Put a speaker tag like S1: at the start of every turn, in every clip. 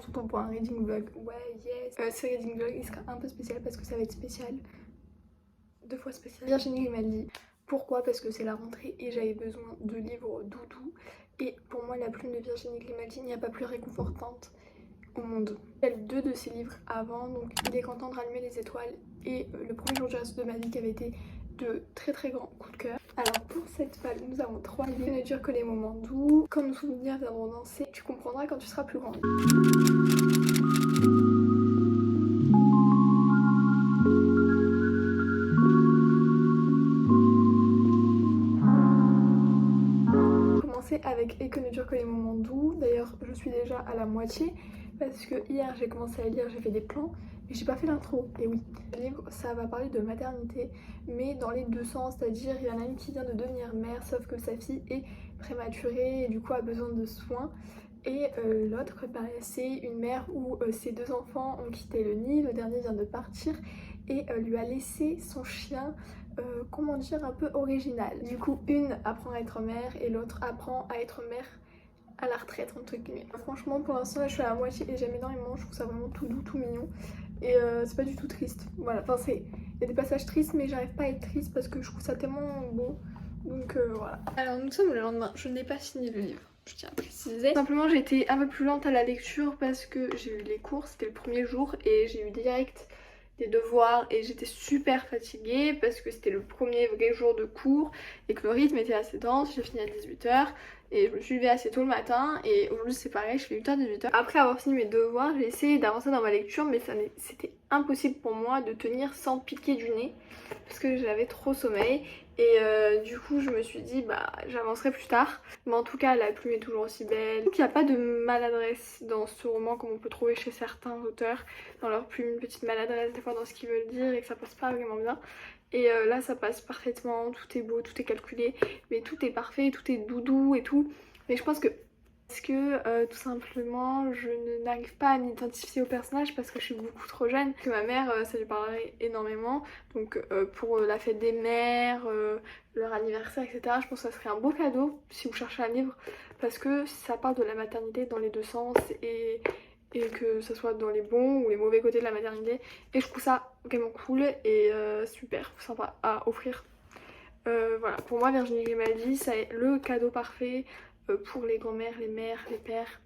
S1: surtout pour un reading vlog. Ouais, yes. Ce reading vlog il sera un peu spécial parce que ça va être spécial. 2 fois spécial. Virginie Grimaldi. Pourquoi? Parce que c'est la rentrée et j'avais besoin de livres doudou. Et pour moi, la plume de Virginie Grimaldi, il n'y a pas plus réconfortante au monde. J'ai lu 2 de ses livres avant, donc Il est content de rallumer les étoiles et Le premier jour du reste de ma vie, qui avait été de très très grands coups de cœur. Alors pour cette palle, nous avons 3 livres. Ne dure que les moments doux, Quand nos souvenirs viendront danser, Tu comprendras quand tu seras plus grande. Avec Et que ne dure que les moments doux. D'ailleurs je suis déjà à la moitié parce que hier j'ai commencé à lire, j'ai fait des plans mais j'ai pas fait l'intro. Et oui, le livre ça va parler de maternité mais dans les deux sens, c'est-à-dire il y en a une qui vient de devenir mère sauf que sa fille est prématurée et du coup a besoin de soins, et l'autre c'est une mère où ses 2 enfants ont quitté le nid, le dernier vient de partir et lui a laissé son chien, comment dire, un peu original. Du coup une apprend à être mère et l'autre apprend à être mère à la retraite entre guillemets. Franchement pour l'instant je suis à la moitié et j'aime énormément, je trouve ça vraiment tout doux, tout mignon et c'est pas du tout triste. Voilà, enfin il y a des passages tristes mais j'arrive pas à être triste parce que je trouve ça tellement beau, donc voilà. Alors nous sommes le lendemain, je n'ai pas fini le livre, je tiens à préciser. Simplement j'ai été un peu plus lente à la lecture parce que j'ai eu les cours, c'était le premier jour et j'ai eu direct des devoirs et j'étais super fatiguée parce que c'était le premier vrai jour de cours et que le rythme était assez dense. J'ai fini à 18h et je me suis levée assez tôt le matin et aujourd'hui c'est pareil, je fais 8h 18h. Après avoir fini mes devoirs, j'ai essayé d'avancer dans ma lecture mais c'était impossible pour moi de tenir sans piquer du nez parce que j'avais trop sommeil. Et du coup je me suis dit bah j'avancerai plus tard. Mais en tout cas la plume est toujours aussi belle. Il n'y a pas de maladresse dans ce roman comme on peut trouver chez certains auteurs. Dans leur plume, une petite maladresse des fois dans ce qu'ils veulent dire et que ça passe pas vraiment bien. Et là ça passe parfaitement, tout est beau, tout est calculé. Mais tout est parfait, tout est doudou et tout. Mais je pense que parce que tout simplement je n'arrive pas à m'identifier au personnage parce que je suis beaucoup trop jeune, que ma mère ça lui parlerait énormément, donc pour la fête des mères, leur anniversaire etc, je pense que ça serait un beau cadeau si vous cherchez un livre parce que ça parle de la maternité dans les deux sens et que ce soit dans les bons ou les mauvais côtés de la maternité, et je trouve ça vraiment cool et super sympa à offrir. Voilà, pour moi Virginie Grimaldi c'est le cadeau parfait pour les grands-mères, les mères, les pères.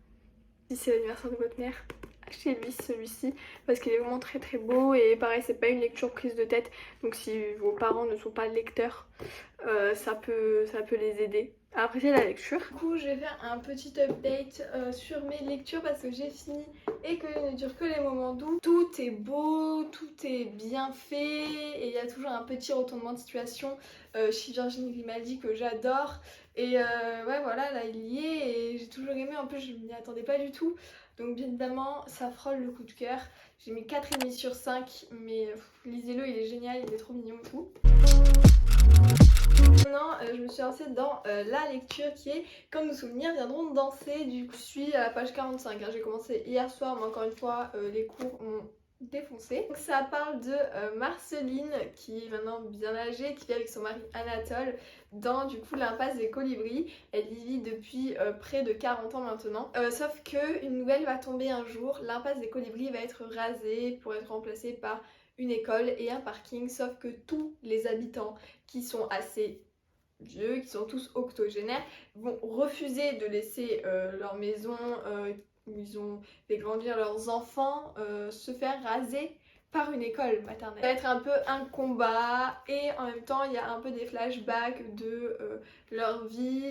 S1: Si c'est l'anniversaire de votre mère, achetez-lui celui-ci parce qu'il est vraiment très très beau et pareil c'est pas une lecture prise de tête, donc si vos parents ne sont pas lecteurs ça peut les aider à apprécier la lecture. Du coup je vais faire un petit update sur mes lectures parce que j'ai fini Et que ne dure que les moments doux. Tout est beau, tout est bien fait et il y a toujours un petit retournement de situation chez Virginie Grimaldi que j'adore. Et ouais voilà, là il y est et j'ai toujours aimé, en plus je m'y attendais pas du tout. Donc bien évidemment ça frôle le coup de cœur. J'ai mis 4,5 sur 5 mais lisez-le, il est génial, il est trop mignon et tout. Maintenant je me suis lancée dans la lecture qui est Quand nos souvenirs viendront danser. Du coup je suis à la page 45, hein. J'ai commencé hier soir mais encore une fois les cours ont défoncé. Donc ça parle de Marceline qui est maintenant bien âgée, qui vit avec son mari Anatole dans du coup l'impasse des Colibris. Elle y vit depuis près de 40 ans maintenant. Sauf que une nouvelle va tomber un jour, l'impasse des Colibris va être rasée pour être remplacée par une école et un parking, sauf que tous les habitants qui sont assez vieux, qui sont tous octogénaires, vont refuser de laisser leur maison où ils ont fait grandir leurs enfants se faire raser par une école maternelle. Ça va être un peu un combat et en même temps il y a un peu des flashbacks de leur vie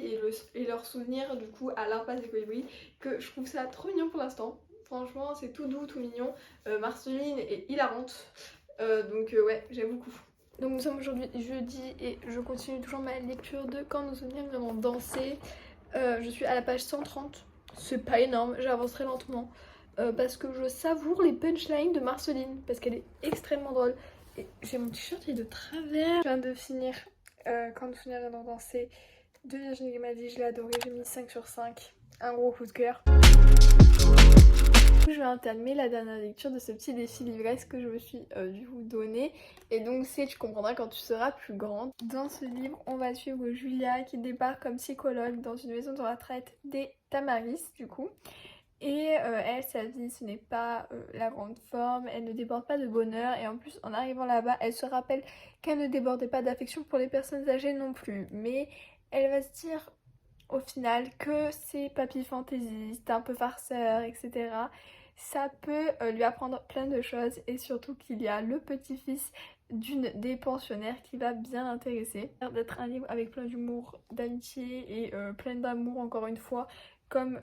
S1: et leurs souvenirs du coup à l'impasse des Colibris, que je trouve ça trop mignon pour l'instant. Franchement c'est tout doux, tout mignon. Marceline est hilarante, donc ouais j'aime beaucoup. Donc nous sommes aujourd'hui jeudi et je continue toujours ma lecture de Quand nos souvenirs viendront danser. Je suis à la page 130, c'est pas énorme, j'avance très lentement parce que je savoure les punchlines de Marceline parce qu'elle est extrêmement drôle. Et j'ai mon t-shirt qui est de travers. Je viens de finir Quand nos souvenirs viendront danser de Virginie Grimaldi, je l'ai adoré, j'ai mis 5 sur 5, un gros coup de cœur. Je vais entamer la dernière lecture de ce petit défi livresque que je me suis du coup donné, et donc c'est Tu comprendras quand tu seras plus grande. Dans ce livre on va suivre Julia qui débarque comme psychologue dans une maison de retraite des Tamaris du coup, Et elle, sa vie, ce n'est pas la grande forme, elle ne déborde pas de bonheur et en plus en arrivant là-bas, elle se rappelle qu'elle ne débordait pas d'affection pour les personnes âgées non plus. Mais elle va se dire au final que c'est papy fantaisiste, un peu farceur, etc. Ça peut lui apprendre plein de choses et surtout qu'il y a le petit-fils d'une des pensionnaires qui va bien l'intéresser. D'être un livre avec plein d'humour, d'amitié et plein d'amour encore une fois, comme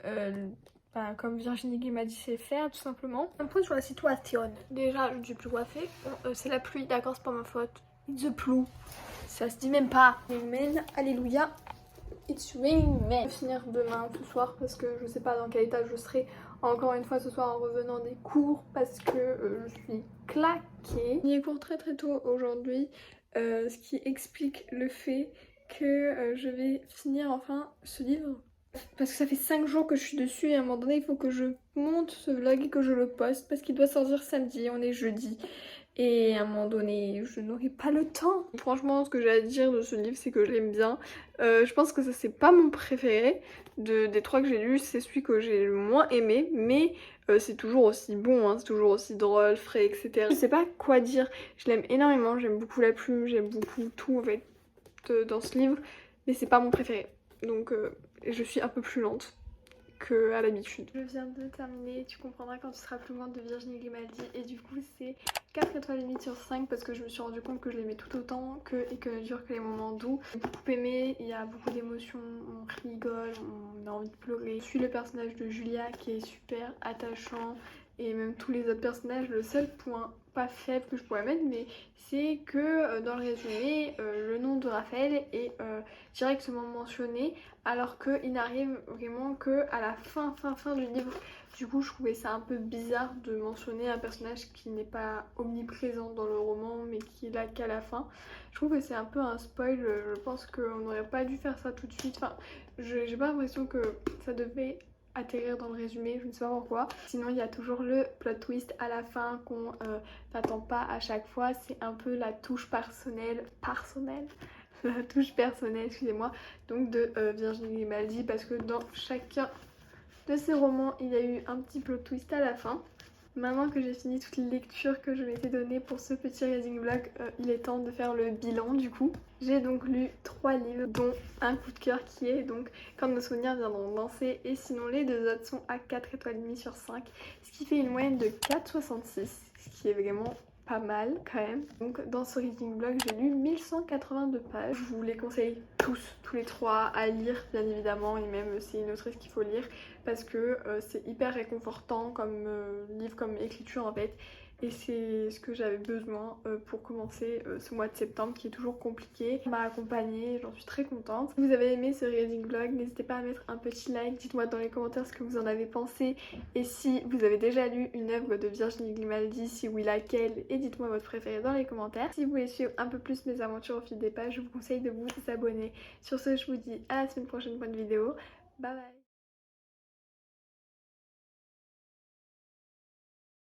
S1: comme Virginie Guy m'a dit c'est faire tout simplement. Un point sur la situation. Déjà, je ne suis plus coiffée. Bon, c'est la pluie, d'accord, c'est pas ma faute. It's the pluie. Ça se dit même pas. Amen, alléluia. It's raining. Je vais finir demain, ce soir, parce que je sais pas dans quel état je serai encore une fois ce soir en revenant des cours, parce que je suis claquée. Il est cours très très tôt aujourd'hui, ce qui explique le fait que je vais finir enfin ce livre. Parce que ça fait 5 jours que je suis dessus et à un moment donné il faut que je monte ce vlog et que je le poste parce qu'il doit sortir samedi, on est jeudi. Et à un moment donné, je n'aurai pas le temps. Franchement, ce que j'ai à dire de ce livre, c'est que je l'aime bien. Je pense que ça, c'est pas mon préféré. Des 3 que j'ai lus, c'est celui que j'ai le moins aimé. Mais c'est toujours aussi bon, hein, c'est toujours aussi drôle, frais, etc. Je sais pas quoi dire. Je l'aime énormément, j'aime beaucoup la plume, j'aime beaucoup tout en fait dans ce livre. Mais c'est pas mon préféré. Donc je suis un peu plus lente qu'à l'habitude. Je viens de terminer, tu comprendras quand tu seras plus loin, de Virginie Grimaldi et du coup c'est 4 étoiles et demie sur 5 parce que je me suis rendu compte que je l'aimais tout autant et que ne dure que les moments doux. J'ai beaucoup aimé, il y a beaucoup d'émotions, on rigole, on a envie de pleurer. Je suis le personnage de Julia qui est super attachant et même tous les autres personnages. Le seul point pas faible que je pourrais mettre, mais c'est que dans le résumé le nom de Raphaël est directement mentionné alors qu'il n'arrive vraiment que à la fin du livre. Du coup je trouvais ça un peu bizarre de mentionner un personnage qui n'est pas omniprésent dans le roman mais qui est là qu'à la fin. Je trouve que c'est un peu un spoil, je pense qu'on n'aurait pas dû faire ça tout de suite. Enfin, j'ai pas l'impression que ça devait atterrir dans le résumé, je ne sais pas pourquoi. Sinon il y a toujours le plot twist à la fin qu'on n'attend pas à chaque fois, c'est un peu la touche personnelle la touche personnelle, excusez-moi, donc de Virginie Grimaldi, parce que dans chacun de ces romans il y a eu un petit plot twist à la fin. Maintenant que j'ai fini toutes les lectures que je m'étais données pour ce petit reading vlog, il est temps de faire le bilan du coup. J'ai donc lu 3 livres, dont un coup de cœur qui est donc Quand nos souvenirs viendront danser, et sinon les 2 autres sont à 4 étoiles et demie sur 5, ce qui fait une moyenne de 4,66, ce qui est vraiment pas mal quand même. Donc dans ce reading vlog j'ai lu 1182 pages. Je vous les conseille tous les 3 à lire bien évidemment, et même c'est une autrice qu'il faut lire parce que c'est hyper réconfortant comme livre, comme écriture en fait. Et c'est ce que j'avais besoin pour commencer ce mois de septembre qui est toujours compliqué. Ça m'a accompagnée, j'en suis très contente. Si vous avez aimé ce reading vlog, n'hésitez pas à mettre un petit like, dites-moi dans les commentaires ce que vous en avez pensé. Et si vous avez déjà lu une œuvre de Virginie Grimaldi, si oui laquelle, et dites-moi votre préféré dans les commentaires. Si vous voulez suivre un peu plus mes aventures au fil des pages, je vous conseille de vous abonner. Sur ce, je vous dis à la semaine prochaine pour une vidéo. Bye bye.